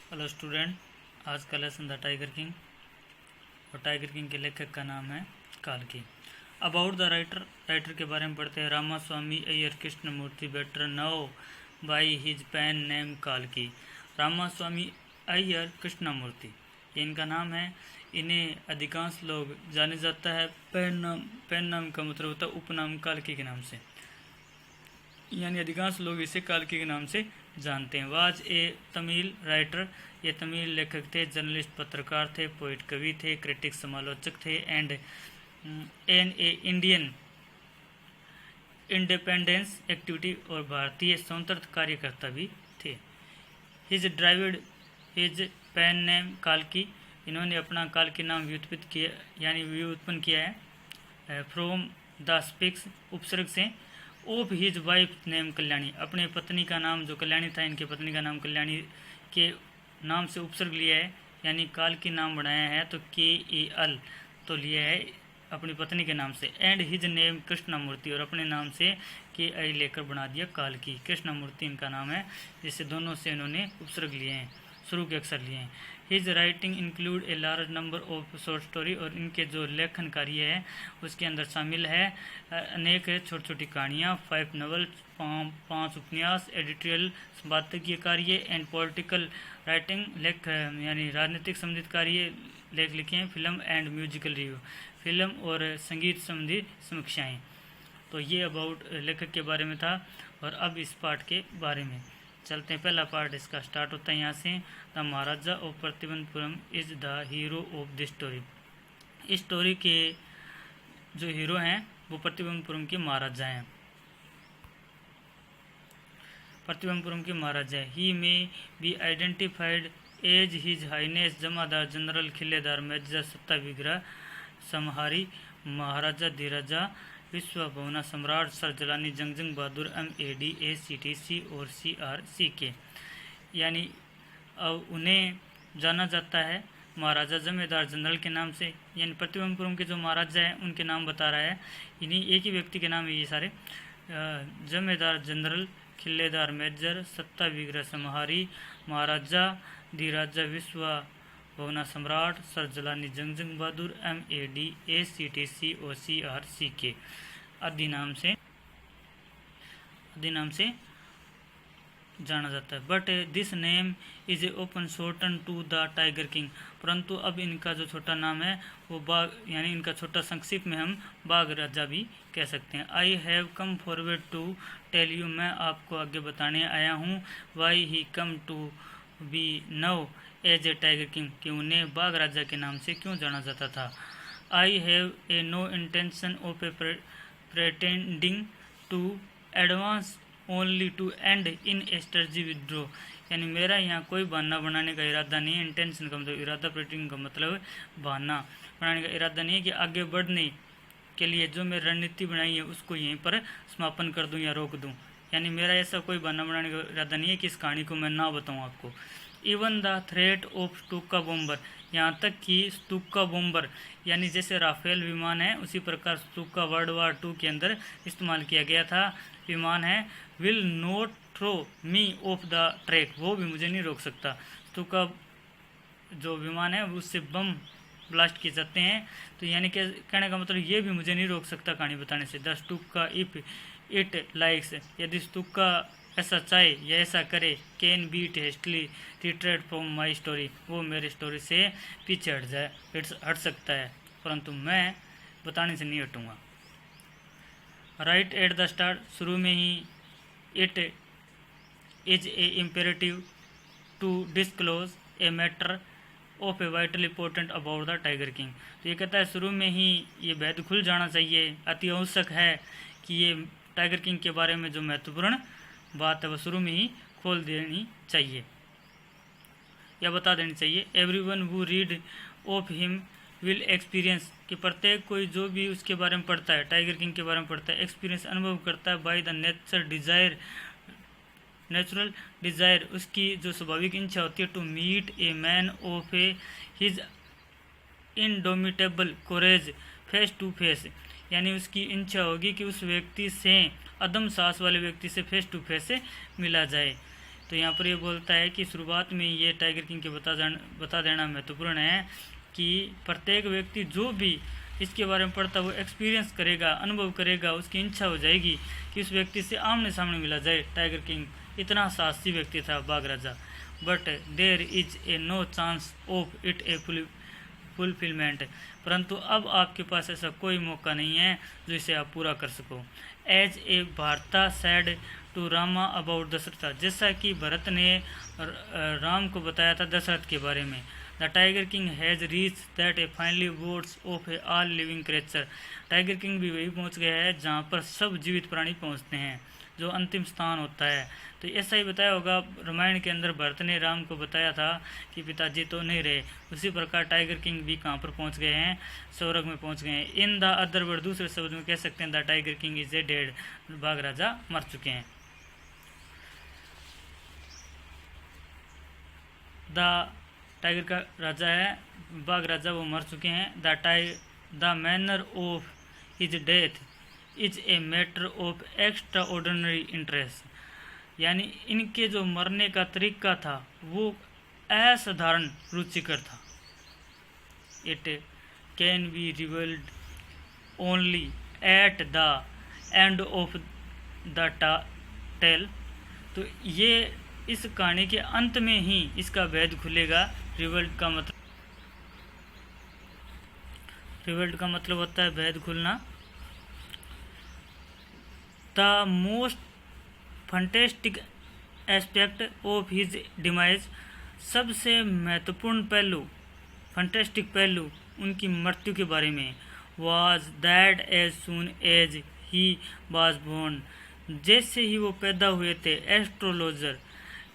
Hello student, आज का lesson the tiger king और टाइगर किंग के लेखक का नाम है काल्की। अबाउट द राइटर के बारे में पढ़ते हैं। Ramaswamy Iyer Krishnamurthy, better know by his pen name काल्की। रामास्वामी अय्यर कृष्णमूर्ति ये इनका नाम है। इन्हें अधिकांश लोग जाने जाता है पेन नाम का मतलब होता है उपनाम काल्की के नाम से, यानी अधिकांश लोग इसे काल्की के नाम से जानते हैं। वाज ए तमिल राइटर, ये तमिल लेखक थे, जर्नलिस्ट पत्रकार थे, पोइट कवि थे, क्रिटिक समालोचक थे and an a Indian independence activity और भारतीय स्वतंत्रता कार्यकर्ता भी थे। His derived his pen name काल्की, इन्होंने अपना काल्की नाम व्युत्पन्न किया यानी व्युत्पन्न किया है फ्रॉम द स्पिक्स उपसर्ग से। Of his wife name Kalyani, अपने पत्नी का नाम जो कल्याणी था, इनके पत्नी का नाम कल्याणी के नाम से उपसर्ग लिया है, यानी काल्की नाम बनाया है तो KAL तो लिया है अपनी पत्नी के नाम से। एंड हिज नेम कृष्णमूर्ति, और अपने नाम से KI लेकर बना दिया काल्की। कृष्णमूर्ति इनका नाम है, जिससे दोनों से इन्होंने उपसर्ग लिए हैं, शुरू के अक्षर लिए हैं। His writing include a large number of short story, और इनके जो लेखन कार्य है उसके अंदर शामिल है अनेक छोटी छोटी कहानियाँ, 5 नॉवल, 5 उपन्यास, एडिटोरियल संपादकीय कार्य एंड पॉलिटिकल राइटिंग लेख यानी राजनीतिक संबंधित कार्य लेख लिखे हैं। Film and musical review, film और संगीत संबंधी समीक्षाएँ। तो ये अबाउट लेखक के बारे में था। और अब इस पाठ के बारे में चलते हैं। पहला पार्ट इसका स्टार्ट होता है यहाँ से। The Maharaja of Pratibandapuram is the hero of this story. इस स्टोरी के जो हीरो हैं वो प्रतिबंधपुरम के महाराजा हैं। प्रतिबंधपुरम के Maharaja he may be identified as his highness Jamadar general Khiledar major Sattha Vigraha Samhari Maharaja Dhiraja Vishwabhuvana Samrat sir Jalani Jangjang Bahadur MAD ACTC और CRCK, यानी अब उन्हें जाना जाता है महाराजा जमींदार जनरल के नाम से। यानी प्रतिबंधपुरम के जो महाराजा हैं उनके नाम बता रहा है, इन्हीं एक ही व्यक्ति के नाम है ये सारे। जमींदार general खिल्लेदार major Sattha Vigraha Samhari Maharaja Dhiraja Vishwabhuvana Samrat sir Jalani Jangjang Bahadur MAD ACTC और CRCK आदि नाम से जाना जाता है। But this name is a open shorten to the tiger king, परंतु अब इनका जो छोटा नाम है वो बाघ, यानी इनका छोटा संक्षिप्त में हम बाघ राजा भी कह सकते हैं। I have come forward to tell you, मैं आपको आगे बताने आया हूँ। Why he come to be known as a tiger king, कि उन्हें बाघ राजा के नाम से क्यों जाना जाता था। I have a no intention of a pretending to advance only to end in strategy withdraw, यानी मेरा यहाँ कोई बहाना बनाने का इरादा नहीं है। इंटेंशन का मतलब इरादा, प्रेटेंडिंग का मतलब बहाना बनाने का इरादा नहीं है कि आगे बढ़ने के लिए जो मैं रणनीति बनाई है उसको यहीं पर समापन कर दूं या रोक दूं। यानी मेरा ऐसा कोई बहाना बनाने का इरादा नहीं है कि इस कहानी को मैं ना बताऊं आपको। Even the threat of Stuka bomber, यहाँ तक कि स्टुक्का बॉम्बर यानी जैसे राफेल विमान है उसी प्रकार स्टुक्का वर्ल्ड वार 2 के अंदर इस्तेमाल किया गया था विमान है। Will not throw me off the track, वो भी मुझे नहीं रोक सकता। स्टुक्का जो विमान है उससे बम ब्लास्ट किए जाते हैं, तो यानी कि कहने का मतलब ये भी मुझे नहीं रोक सकता कहानी बताने से। The stukka if it likes, यदि स्टुक्का ऐसा चाहे या ऐसा करे, can beat hastily retreat from my story, वो मेरी स्टोरी से पीछे हट सकता है, परंतु मैं बताने से नहीं हटूँगा। राइट एट द स्टार्ट, शुरू में ही it is a imperative to disclose a matter of a vital important about the tiger king, तो ये कहता है शुरू में ही ये भेद खुल जाना चाहिए, अति आवश्यक है कि ये टाइगर किंग के बारे में जो महत्वपूर्ण बात है वो शुरू में ही खोल देनी चाहिए या बता देनी चाहिए। Everyone who read of him will experience, कि प्रत्येक कोई जो भी उसके बारे में पढ़ता है, टाइगर किंग के बारे में पढ़ता है, एक्सपीरियंस अनुभव करता है बाय द नेचुरल डिज़ायर, उसकी जो स्वाभाविक इच्छा होती है, to meet a man of a his indomitable courage face to face, यानी उसकी इच्छा होगी कि उस व्यक्ति से, अदम साहस वाले व्यक्ति से फेस टू फेस मिला जाए। तो यहाँ पर ये बोलता है कि शुरुआत में ये टाइगर किंग के बता देना महत्वपूर्ण है कि प्रत्येक व्यक्ति जो भी इसके बारे में पढ़ता वो एक्सपीरियंस करेगा, अनुभव करेगा, उसकी इच्छा हो जाएगी कि उस व्यक्ति से आमने सामने मिला जाए। टाइगर किंग इतना साहसी व्यक्ति था बाघ राजा। But there is a no chance of it a fulfilment, परंतु अब आपके पास ऐसा कोई मौका नहीं है जो इसे आप पूरा कर सको। As a Bharata said to Rama about Dasharatha, जैसा कि भरत ने राम को बताया था दशरथ के बारे में। The tiger king has reach that A finally words of A all living creature, tiger king भी वही पहुंच गया है जहां पर सब जीवित प्राणी पहुंचते हैं, जो अंतिम स्थान होता है। तो ऐसा ही बताया होगा रामायण के अंदर भरत ने राम को बताया था कि पिताजी तो नहीं रहे, उसी प्रकार टाइगर किंग भी कहाँ पर पहुंच गए हैं, स्वर्ग में पहुंच गए हैं। इन द अदर वर्ड, दूसरे शब्द में कह सकते हैं the tiger king is a dead, बाघ राजा मर चुके हैं। द टाइगर का राजा है, बाघ राजा, वो मर चुके हैं। The manner of his death is a matter of extra ordinary interest, यानी इनके जो मरने का तरीका था वो असाधारण रुचिकर था। It can be revealed only at the end of the tale, तो ये इस कहानी के अंत में ही इसका भेद खुलेगा। रिवल्ट का मतलब होता है भेद खुलना। The most fantastic aspect of his demise, सबसे महत्वपूर्ण पहलू, फंटेस्टिक पहलू उनकी मृत्यु के बारे में, was that as soon as he was born, जैसे ही वो पैदा हुए थे, एस्ट्रोलॉजर,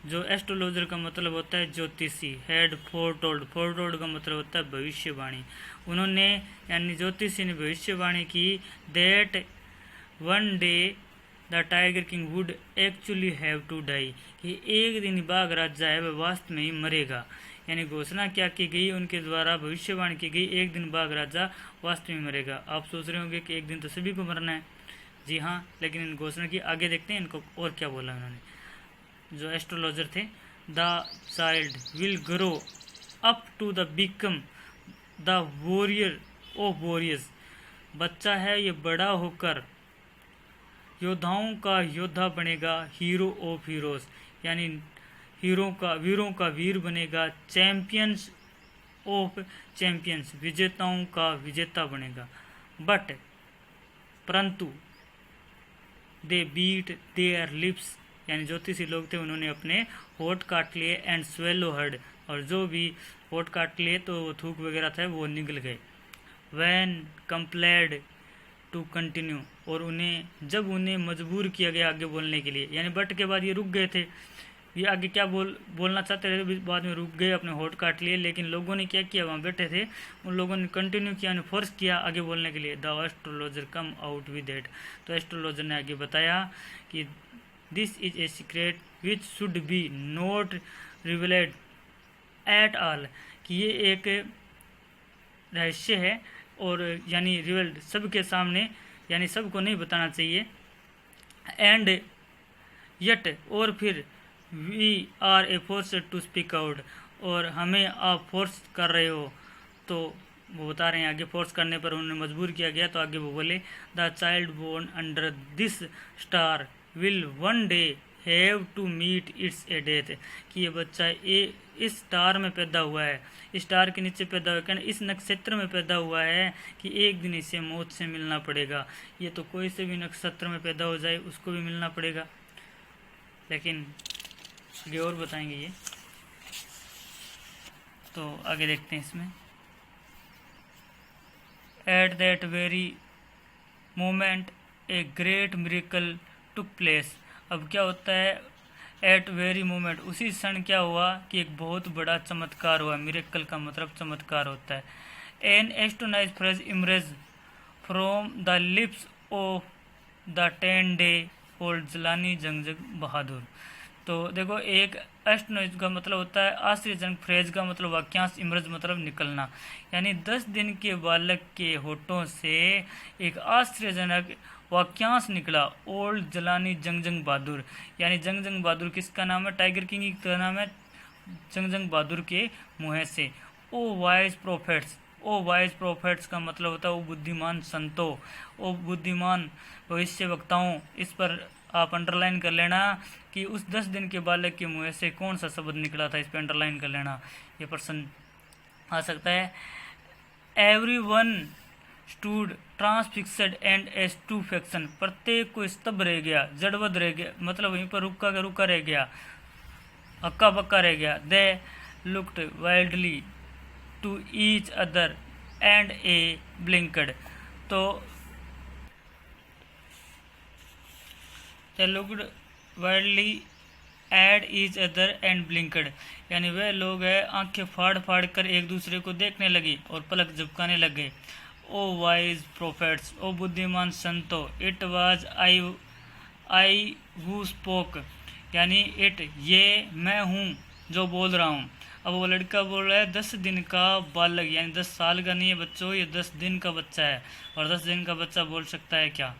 जो एस्ट्रोलॉजर का मतलब होता है ज्योतिषी, हेड फोरटोल्ड, फोरटोल्ड का मतलब होता है भविष्यवाणी, उन्होंने यानी ज्योतिषी ने भविष्यवाणी की that one day the tiger king would actually have to die, कि एक दिन बाघ राजा है वह वास्तव में ही मरेगा। यानी घोषणा क्या की गई, उनके द्वारा भविष्यवाणी की गई, एक दिन बाघ राजा वास्तव में मरेगा। आप सोच रहे होंगे कि एक दिन तो सभी को मरना है, जी हाँ, लेकिन इन घोषणा की आगे देखते हैं इनको और क्या बोला उन्होंने। जो एस्ट्रोलॉजर थे, the child will grow up to the become the warrior of warriors, बच्चा है ये बड़ा होकर योद्धाओं का योद्धा बनेगा, हीरो ऑफ हीरोज, यानी वीरों का वीर बनेगा, चैंपियंस ऑफ चैंपियंस, विजेताओं का विजेता बनेगा। बट परंतु दे बीट देयर लिप्स, यानी ज्योतिषी लोग थे उन्होंने अपने होठ काट लिए, एंड स्वेलो हर्ड, और जो भी होठ काट लिए तो थूक वगैरह था वो निकल गए। वैन कंप्लेड टू कंटिन्यू, और जब उन्हें मजबूर किया गया आगे बोलने के लिए, यानी बट के बाद ये रुक गए थे, ये आगे क्या बोलना चाहते थे, बाद में रुक गए, अपने होठ काट लिए, लेकिन लोगों ने क्या किया, वहाँ बैठे थे उन लोगों ने कंटिन्यू किया, फोर्स किया आगे बोलने के लिए। The astrologer come out with it, तो एस्ट्रोलॉजर ने आगे बताया कि this is a secret which should be not revealed at all, कि ये एक रहस्य है और यानी रिवील्ड सबके सामने, यानी सबको नहीं बताना चाहिए। एंड यट, और फिर we are a force to speak out, और हमें आप फोर्स कर रहे हो, तो वो बता रहे हैं आगे फोर्स करने पर उन्हें मजबूर किया गया, तो आगे वो बोले the child born under this star will one day have to meet its a death, कि ये बच्चा इस स्टार में पैदा हुआ है, इस स्टार के नीचे पैदा हुआ है, इस नक्षत्र में पैदा हुआ है कि एक दिन इसे मौत से मिलना पड़ेगा। ये तो कोई से भी नक्षत्र में पैदा हो जाए उसको भी मिलना पड़ेगा, लेकिन आगे और बताएंगे ये, तो आगे देखते हैं इसमें। At that very moment a great miracle took place, अब क्या होता है एट वेरी मोमेंट, उसी क्षण क्या हुआ कि एक बहुत बड़ा चमत्कार हुआ। मिरेकल का मतलब चमत्कार होता है। An astonish phrase emerge from the lips of the 10 day old Jilani Jung Jung Bahadur, तो देखो एक एस्टोनाइज का मतलब होता है आश्चर्यजनक, फ्रेज का मतलब वाक्यांश, इमरज मतलब निकलना, यानी 10 दिन के बालक के होठों से एक आश्चर्यजनक वाक्यांश निकला। ओल्ड जलानी जंग बहादुर, यानी जंग बहादुर किसका नाम है? टाइगर किंग का नाम है जंग बहादुर के मुँह से। ओ वाइज प्रोफेट्स, ओ वाइज प्रोफेट्स का मतलब होता है ओ बुद्धिमान संतों, ओ बुद्धिमान भविष्य वक्ताओं। इस पर आप अंडरलाइन कर लेना कि उस 10 दिन के बालक के मुँह से कौन सा शब्द निकला था, इस पर अंडरलाइन कर लेना, ये प्रश्न आ सकता है। एवरी वन स्टूड ट्रांसफिक्सड एंड एस्टूफेक्शन, प्रत्येक को स्तब्ध रह गया, जड़वद रह गया, मतलब वहीं पर रुका रह गया, हक्का बक्का रह गया। They looked wildly to each other and a blinked, तो they looked wildly at each other and blinked, यानी वह लोग है आंखें फाड़ फाड़ कर एक दूसरे को देखने लगी और पलक झपकाने लग गए। ओ वाइज प्रोफेट्स, ओ बुद्धिमान संतो, it was I who spoke, यानी इट ये मैं हूँ जो बोल रहा हूँ। अब वो लड़का बोल रहा है 10 दिन का बालक, यानी 10 साल का नहीं है बच्चों, ये 10 दिन का बच्चा है। और 10 दिन का बच्चा बोल सकता है क्या?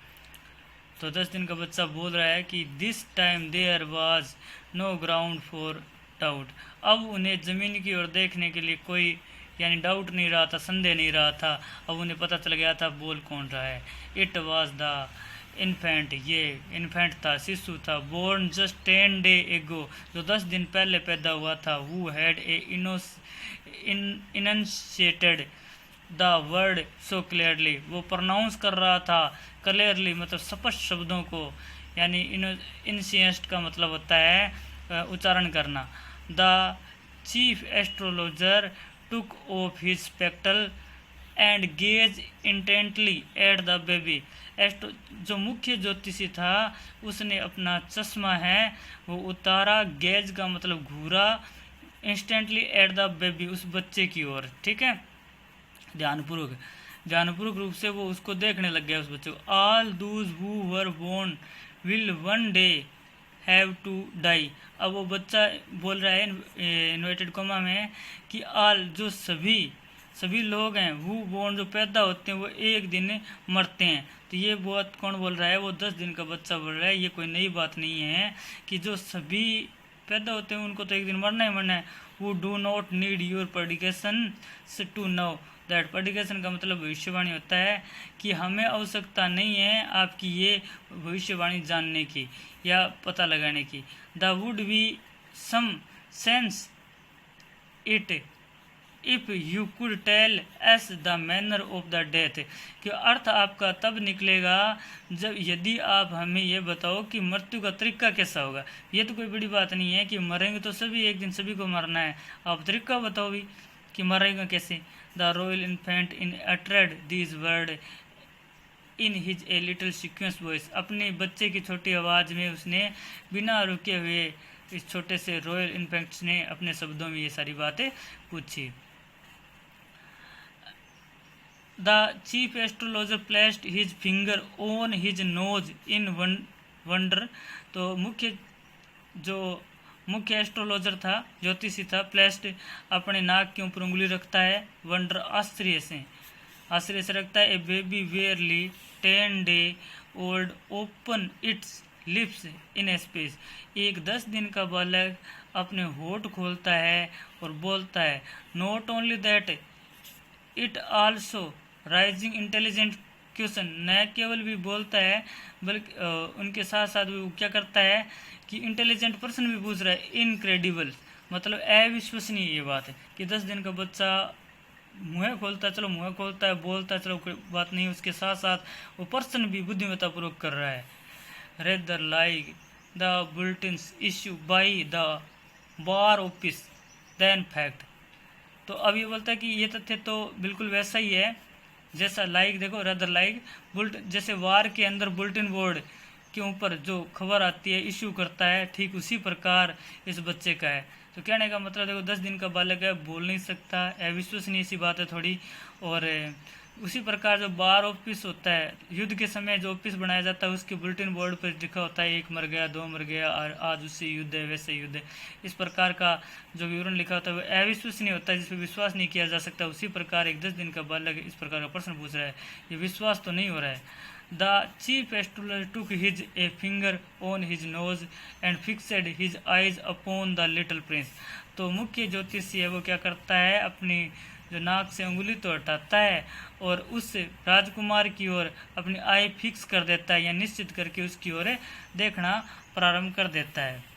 तो 10 दिन का बच्चा बोल रहा है कि this time there was no ground for doubt, अब उन्हें ज़मीन की ओर देखने के लिए कोई यानी डाउट नहीं रहा था, संदेह नहीं रहा था, अब उन्हें पता चल गया था बोल कौन रहा है। इट वाज द इन्फेंट, ये इन्फेंट था, शिशु था, बोर्न जस्ट 10 days एगो, जो 10 दिन पहले पैदा हुआ था। Who had a enunciated the word so clearly, वो प्रोनाउंस कर रहा था क्लियरली, मतलब स्पष्ट शब्दों को, यानी इनसियस्ट का मतलब होता है उच्चारण करना। The chief astrologer took off his spectacled and gauge intently at the baby, जो मुख्य ज्योतिषी था उसने अपना चश्मा है वो उतारा, गेज का मतलब घूरा, इंस्टेंटली एट द बेबी उस बच्चे की ओर, ठीक है, ध्यानपूर्वक रूप से वो उसको देखने लग गया उस बच्चे को। All those who were born will one day have to die, अब वो बच्चा बोल रहा है इन्वर्टेड कॉमा में कि ऑल जो सभी लोग हैं, हु बोर्न जो पैदा होते हैं वो एक दिन मरते हैं। तो ये बात कौन बोल रहा है? वो 10 दिन का बच्चा बोल रहा है। ये कोई नई बात नहीं है कि जो सभी पैदा होते हैं उनको तो एक दिन मरना ही मरना है। who do not need your prediction to know that, prediction का मतलब भविष्यवाणी होता है कि हमें आवश्यकता नहीं है आपकी ये भविष्यवाणी जानने की या पता लगाने की। the would be some sense it if you could tell us the manner of the death, कि अर्थ आपका तब निकलेगा जब यदि आप हमें ये बताओ कि मृत्यु का तरीका कैसा होगा। ये तो कोई बड़ी बात नहीं है कि मरेंगे तो सभी, एक दिन सभी को मरना है, आप तरीका बताओ भी कि मरेगा कैसे। The royal infant in uttered this word in his a little sequence voice, अपने बच्चे की छोटी आवाज़ में उसने बिना रुके हुए इस छोटे से रॉयल इन्फेंट्स ने अपने शब्दों में ये सारी बातें पूछी। The chief astrologer placed his finger on his nose in wonder, तो मुख्य एस्ट्रोलॉजर था, ज्योतिषी था, प्लेस्ड अपने नाक के ऊपर उंगली रखता है, वंडर आश्चर्य से रखता है। A baby barely 10 day old open its lips in space, एक 10 दिन का बालक अपने होठ खोलता है और बोलता है। Not only that it also rising intelligent question, न केवल भी बोलता है बल्कि उनके साथ साथ वो क्या करता है कि इंटेलिजेंट पर्सन भी पूछ रहा है। इनक्रेडिबल मतलब अविश्वसनीय ये बात है कि 10 दिन का बच्चा मुँह खोलता है, चलो मुँह खोलता है, बोलता है, चलो कोई बात नहीं, उसके साथ साथ वो पर्सन भी बुद्धिमत्तापूर्वक कर रहा है। Rather like the bulletins issue by the bar office then fact, तो अब ये बोलता है कि ये तथ्य तो बिल्कुल वैसा ही है जैसा लाइक, देखो रदर लाइक बुलेटिन, जैसे वार के अंदर बुलेटिन बोर्ड के ऊपर जो खबर आती है इश्यू करता है, ठीक उसी प्रकार इस बच्चे का है। तो कहने का मतलब देखो 10 दिन का बालक है, बोल नहीं सकता, अविश्वसनीय सी बात है थोड़ी। और उसी प्रकार जो बार ऑफिस होता है, युद्ध के समय जो ऑफिस बनाया जाता है उसके बुलेटिन बोर्ड पर लिखा होता है 1 मर गया, 2 मर गया, और आज उससे युद्ध है, वैसे युद्ध है। इस प्रकार का जो विवरण लिखा होता है वो अविश्वसनीय होता है, जिस पर विश्वास नहीं किया जा सकता। उसी प्रकार एक 10 दिन का बालक इस प्रकार का प्रश्न पूछ रहा है, ये विश्वास तो नहीं हो रहा है। The chief astrologer took his a finger on his nose and fixed his eyes upon the little Prince. तो मुख्य ज्योतिषी है वो क्या करता है, अपनी जो नाक से उंगली तो हटाता है और उस राजकुमार की ओर अपनी आई फिक्स कर देता है या निश्चित करके उसकी ओर देखना प्रारंभ कर देता है।